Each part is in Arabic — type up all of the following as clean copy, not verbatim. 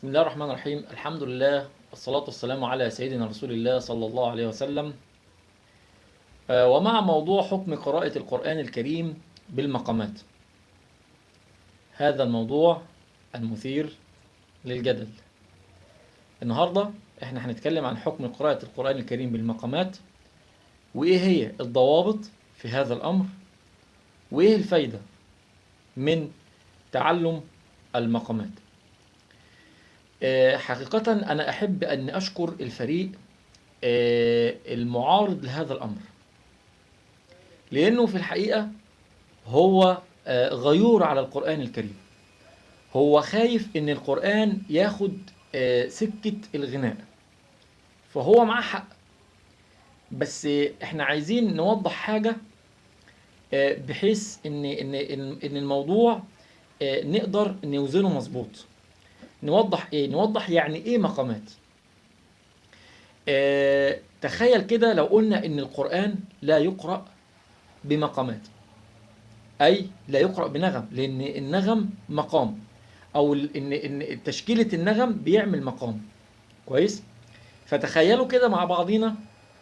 بسم الله الرحمن الرحيم. الحمد لله والصلاة والسلام على سيدنا رسول الله صلى الله عليه وسلم. ومع موضوع حكم قراءة القرآن الكريم بالمقامات. هذا الموضوع المثير للجدل. النهاردة احنا هنتكلم عن حكم قراءة القرآن الكريم بالمقامات، وايه هي الضوابط في هذا الأمر، وايه الفايدة من تعلم المقامات. حقيقة أنا أحب أن أشكر الفريق المعارض لهذا الأمر، لأنه في الحقيقة هو غيور على القرآن الكريم. هو خايف إن القرآن ياخد سكة الغناء، فهو معاه حق. بس إحنا عايزين نوضح حاجة بحيث إن الموضوع نقدر نوزنه مظبوط. نوضح يعني إيه مقامات. تخيل كده لو قلنا إن القرآن لا يقرأ بمقامات، أي لا يقرأ بنغم، لأن النغم مقام، أو إن تشكيلة النغم بيعمل مقام. كويس؟ فتخيلوا كده مع بعضينا،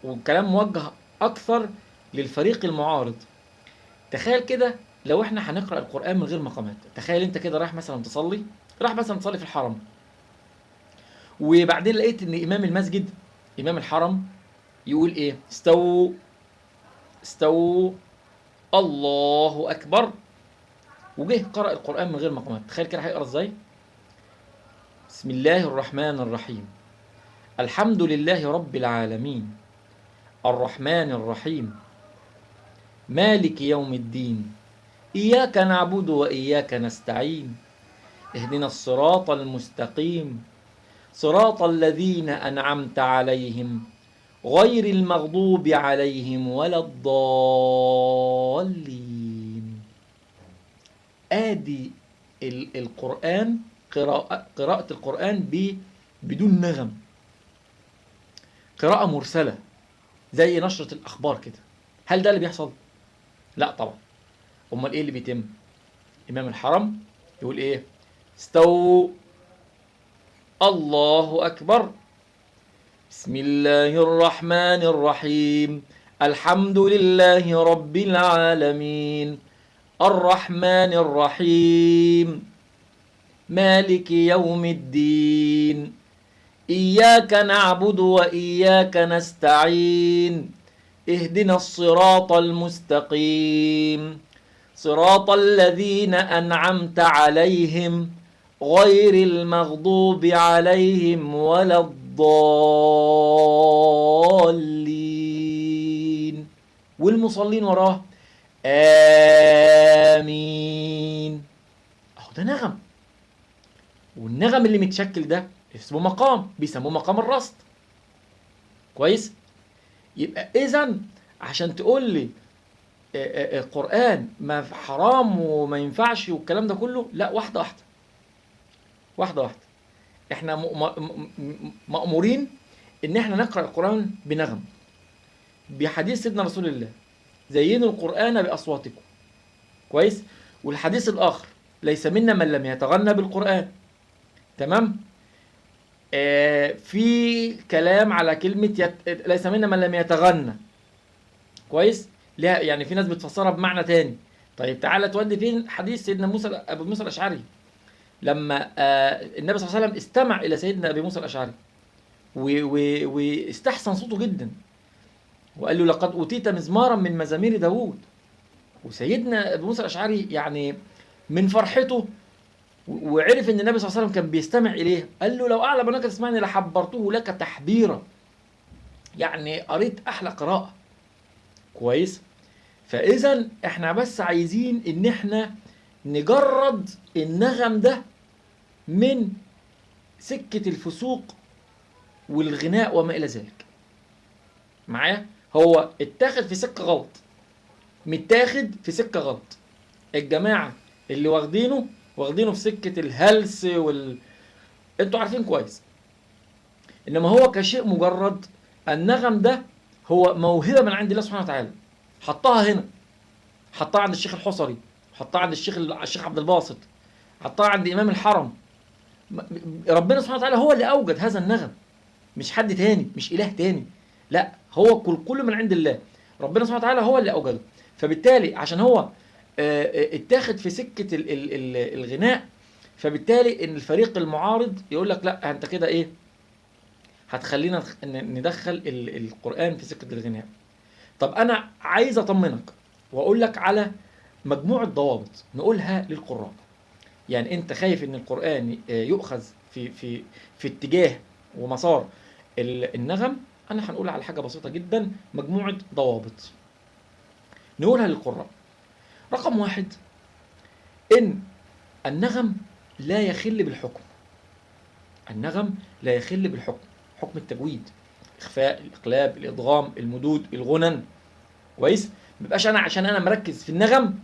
والكلام موجه أكثر للفريق المعارض. تخيل كده لو إحنا هنقرأ القرآن من غير مقامات. تخيل أنت كده رايح مثلا تصلي في الحرم، وبعدين لقيت إن إمام المسجد، إمام الحرم، يقول إيه؟ استووا استووا الله أكبر، وجه قرأ القرآن من غير مقامات. تخيل كده هيقرأ ازاي؟ بسم الله الرحمن الرحيم، الحمد لله رب العالمين، الرحمن الرحيم، مالك يوم الدين، إياك نعبد وإياك نستعين، اهدنا الصراط المستقيم، صراط الذين أنعمت عليهم غير المغضوب عليهم ولا الضالين. آدي القرآن، قراءة القرآن بدون نغم، قراءة مرسلة زي نشرة الأخبار كده. هل ده اللي بيحصل؟ لا طبعا. أمال إيه اللي بيتم؟ إمام الحرم يقول إيه؟ استووا الله أكبر، بسم الله الرحمن الرحيم، الحمد لله رب العالمين، الرحمن الرحيم، مالك يوم الدين، إياك نعبد وإياك نستعين، اهدنا الصراط المستقيم، صراط الذين أنعمت عليهم غير المغضوب عليهم ولا الضالين. والمصلين وراه آمين. أهو ده نغم، والنغم اللي متشكل ده اسمه مقام، بيسموه مقام الرصد. كويس؟ يبقى إذن عشان تقول لي القرآن ما حرام وما ينفعش والكلام ده كله، لا، واحدة واحدة واحدة واحدة. احنا مأمورين ان احنا نقرأ القرآن بنغم، بحديث سيدنا رسول الله زينوا القرآن بأصواتكم. كويس؟ والحديث الآخر ليس منا من لم يتغنى بالقرآن. تمام؟ في كلام على كلمة ليس منا من لم يتغنى. كويس؟ لها يعني في ناس بتفسرها بمعنى تاني. طيب تعالى تودي فين حديث سيدنا أبو موسى الأشعري، لما النبي صلى الله عليه وسلم استمع إلى سيدنا أبي موسى الأشعري واستحسن صوته جدا، وقال له لقد أوتيت مزمارا من مزامير داوود. وسيدنا أبو موسى الأشعري يعني من فرحته وعرف ان النبي صلى الله عليه وسلم كان بيستمع اليه، قال له لو اعلم انك تسمعني لحبرته لك تحبيرا، يعني قريت احلى قراءه. كويس؟ فاذا احنا بس عايزين ان احنا نجرد النغم ده من سكه الفسوق والغناء وما الى ذلك. معايا؟ هو اتاخد في سكه غلط، متاخد في سكه غلط. الجماعه اللي واخدينه في سكه الهلس انتوا عارفين كويس. انما هو كشيء مجرد، النغم ده هو موهبه من عند الله سبحانه وتعالى، حطها هنا، حطها عند الشيخ الحصري، حطها عند الشيخ عبد الباسط، حطها عند امام الحرم، ربنا سبحانه وتعالى هو اللي اوجد هذا النغم، مش حد تاني، مش اله تاني، لا، هو كل من عند الله. ربنا سبحانه وتعالى هو اللي اوجده. فبالتالي عشان هو اتاخد في سكه الغناء، فبالتالي ان الفريق المعارض يقول لك لا انت كده ايه، هتخلينا ندخل القرآن في سكة الغناء. طب انا عايز اطمنك واقول لك على مجموعة ضوابط نقولها للقراء. يعني انت خايف ان القرآن يؤخذ في اتجاه ومسار النغم، انا هنقول على حاجة بسيطة جدا، مجموعة ضوابط نقولها للقراء. رقم واحد، ان النغم لا يخل بالحكم. النغم لا يخل بالحكم، حكم التجويد، اخفاء، الاقلاب، الادغام، المدود، الغنن. كويس؟ ما يبقاش انا عشان انا مركز في النغم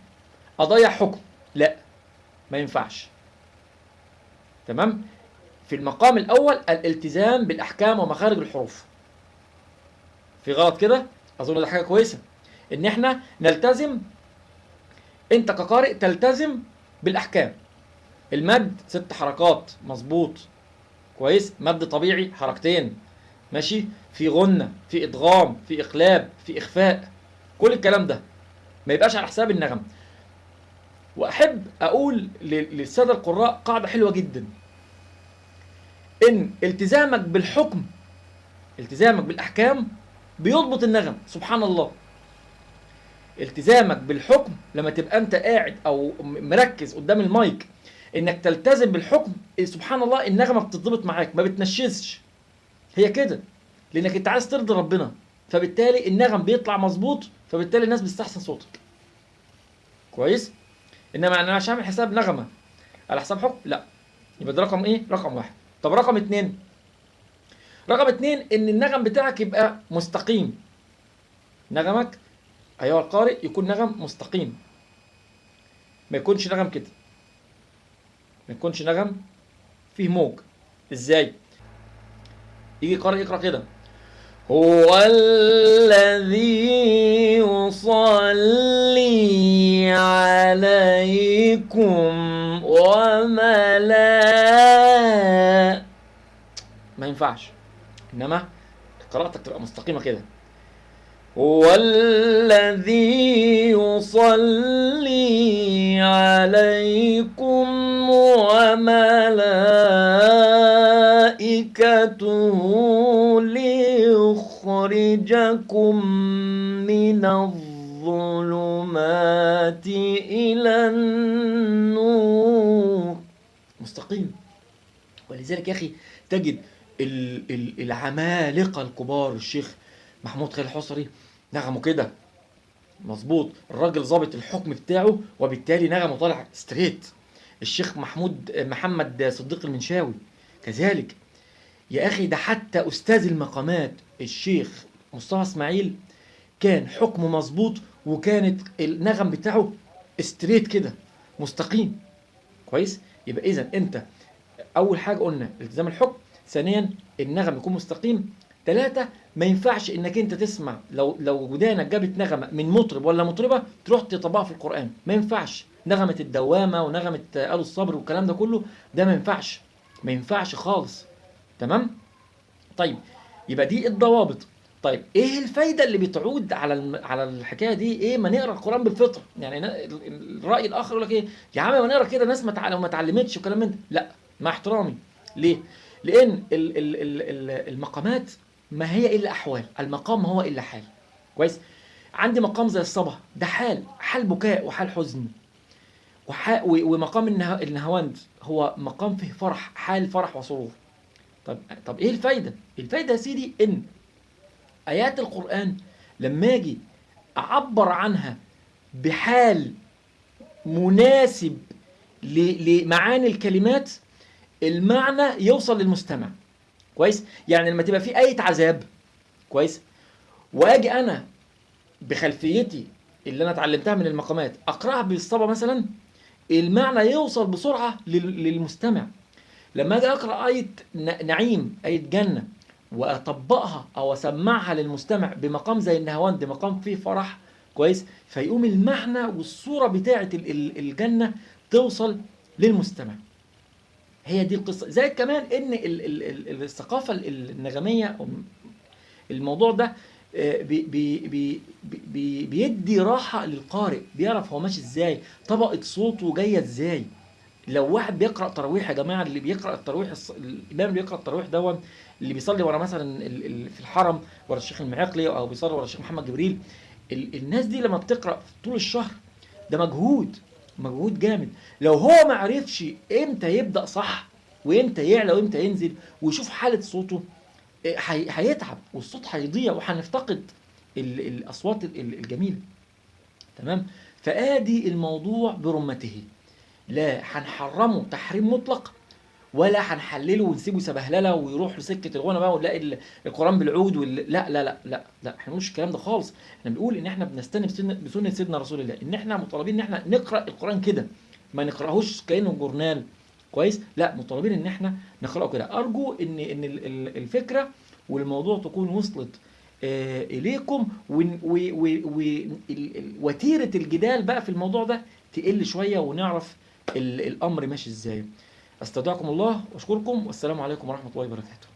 اضيع حكم، لا، ما ينفعش. تمام؟ في المقام الاول الالتزام بالاحكام ومخارج الحروف. في غلط كده؟ اظن ده حاجه كويسه ان احنا نلتزم، انت كقارئ تلتزم بالاحكام. المد 6 حركات مظبوط، كويس؟ مد طبيعي حركتين، ماشي؟ في غنة، في ادغام، في اقلاب، في اخفاء، كل الكلام ده ما يبقاش على حساب النغم. واحب اقول للساده القراء قاعده حلوه جدا، ان التزامك بالحكم، التزامك بالاحكام بيضبط النغم. سبحان الله، التزامك بالحكم لما تبقى انت قاعد او مركز قدام المايك انك تلتزم بالحكم، سبحان الله النغمه بتضبط معاك، ما بتنشزش، هي كده، لانك انت عايز ترضي ربنا، فبالتالي النغم بيطلع مظبوط، فبالتالي الناس بتستحسن صوتك. كويس؟ انما انا مش هعمل حساب نغمه على حساب حكم، لا. يبقى ده رقم ايه؟ رقم واحد. طب رقم اتنين، رقم اتنين ان النغم بتاعك يبقى مستقيم. نغمك ايها القارئ يكون نغم مستقيم، ما يكونش نغم كده، ما يكونش نغم فيه موج. ازاي؟ يجي قارئ يقرا كده: هو الذي يصلي عليكم وملائكته، ما ينفعش. انما قراءتك تبقى مستقيمه كده: هو الذي يصلي عليكم وملائكته ليخرجكم من الظلمات إلى النور. مستقيم. ولذلك يا أخي تجد العمالقة الكبار، الشيخ محمود خالد الحصري نغمه كده مظبوط، الراجل ظابط الحكم بتاعه وبالتالي نغمه طالع ستريت. الشيخ محمد صديق المنشاوي كذلك. يا اخي ده حتى استاذ المقامات الشيخ مصطفى اسماعيل كان حكمه مظبوط، وكانت النغم بتاعه ستريت كده مستقيم. كويس؟ يبقى اذا انت اول حاجه قلنا التزام الحكم، ثانيا النغم يكون مستقيم، ثلاثة ما ينفعش انك انت تسمع لو ودانك جابت نغمة من مطرب ولا مطربة تروح تطبقها في القرآن، ما ينفعش. نغمة الدوامة ونغمة آل الصبر والكلام ده كله، ده ما ينفعش، ما ينفعش خالص. تمام؟ طيب يبقى دي الضوابط. طيب ايه الفايدة اللي بتعود على الحكاية دي؟ ايه ما نقرا القرآن بالفطرة؟ يعني الرأي الآخر يقول لك ايه يا عم ما نقرا كده، ناس ما اتعلمتش وكلام من ده. لا، مع احترامي، ليه؟ لأن المقامات ما هي إلا أحوال، المقام ما هو إلا حال. كويس؟ عندي مقام زي الصبا، ده حال بكاء وحال حزن، ومقام النهاوند هو مقام فيه فرح، حال فرح وسرور. طب إيه الفايدة؟ الفايدة يا سيدي إن آيات القرآن لما أجي أعبر عنها بحال مناسب لمعاني الكلمات، المعنى يوصل للمستمع. كويس؟ يعني لما تبقى في آية عذاب، كويس، واجي انا بخلفيتي اللي انا اتعلمتها من المقامات اقراها بالصبا مثلا، المعنى يوصل بسرعه للمستمع. لما اجي اقرا ايه نعيم، ايه جنه، واطبقها او اسمعها للمستمع بمقام زي النهاوند، مقام فيه فرح، كويس، فيقوم المعنى والصوره بتاعه الجنه توصل للمستمع. هي دي القصه. زائد كمان ان الثقافه النغميه، الموضوع ده بيدي راحه للقارئ، بيعرف هو ماشي ازاي، طبقه صوته جايه ازاي. لو واحد بيقرا تراويح يا جماعه، اللي بيقرا التراويح الامام اللي بيقرا التراويح دون، اللي بيصلي ورا مثلا في الحرم ورا الشيخ المعقلي، او بيصلي ورا الشيخ محمد جبريل، الناس دي لما بتقرا طول الشهر ده مجهود جامد. لو هو ما عرفش امتى يبدا صح، وامتى يعلى وامتى ينزل، ويشوف حاله صوته، هيتعب والصوت هيضيع، وهنفتقد الاصوات الجميله. تمام. فادي الموضوع برمته، لا هنحرمه تحريم مطلق، ولا هنحلله ونسيبه سبهلله ويروح لسكه الغنى بقى ونلاقي القران بالعود لا لا لا لا لا، احنا مش الكلام ده خالص. احنا بنقول ان احنا بنستنى بسنه سيدنا رسول الله، ان احنا مطالبين ان احنا نقرا القران كده، ما نقراهوش كانه جورنال. كويس؟ لا، مطالبين ان احنا نقراه كده. ارجو ان الفكره والموضوع تكون وصلت اليكم، ووتيره الجدال بقى في الموضوع ده تقل شويه، ونعرف الامر ماشي ازاي. استودعكم الله واشكركم، والسلام عليكم ورحمه الله وبركاته.